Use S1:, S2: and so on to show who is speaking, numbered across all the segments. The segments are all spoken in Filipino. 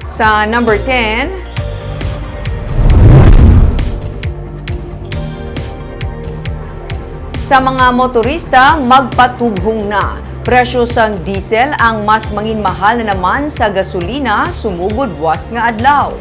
S1: Sa number 10, sa mga motorista, magpatughong na. Presyo sang diesel ang mas manginmahal na naman sa gasolina, sumugod bwas nga adlaw.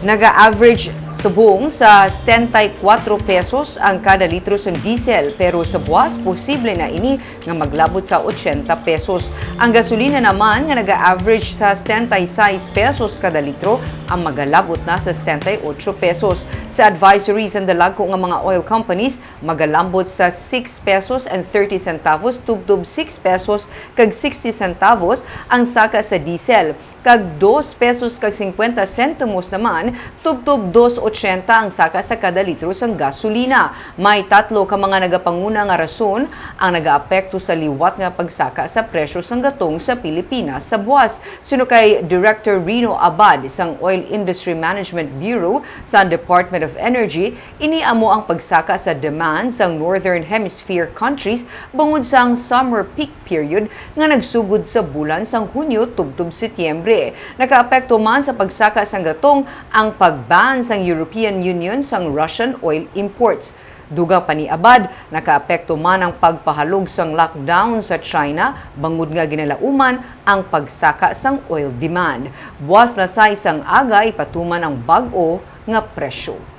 S1: Naga-average subong sa 74 pesos ang kada litro ng diesel, pero sa buwas posible na ini nga maglabot sa 80 pesos. Ang gasolina naman nga naga-average sa 76 pesos kada litro ang magalabot na sa 78 pesos. Sa advisories ang dalagko nga mga oil companies magalambot sa 6 pesos and 30 centavos tubtob 6 pesos kag 60 centavos ang saka sa diesel, kag 2 pesos kag 50 centimos naman tubtob 2.80 ang saka sa kada litro sang gasolina. May tatlo ka mga nagapanguna nga rason ang nagaapekto sa liwat nga pagsaka sa presyo sang gatong sa Pilipinas sa buwas. Sino kay Director Rino Abad sang Oil Industry Management Bureau sa Department of Energy, iniamo ang pagsaka sa demand sang Northern Hemisphere countries bangod sang summer peak period nga nagsugod sa bulan sang Hunyo tubtob Setyembre. Nakaapekto man sa pagsaka sang gatong ang pag-ban sang European Union sang Russian oil imports. Dugang pa ni Abad, nakaapekto man ang pagpahalog sang lockdown sa China, bangod nga ginalauman ang pagsaka sang oil demand. Buwas na sa isang aga ipatuman ang bag-o nga presyo.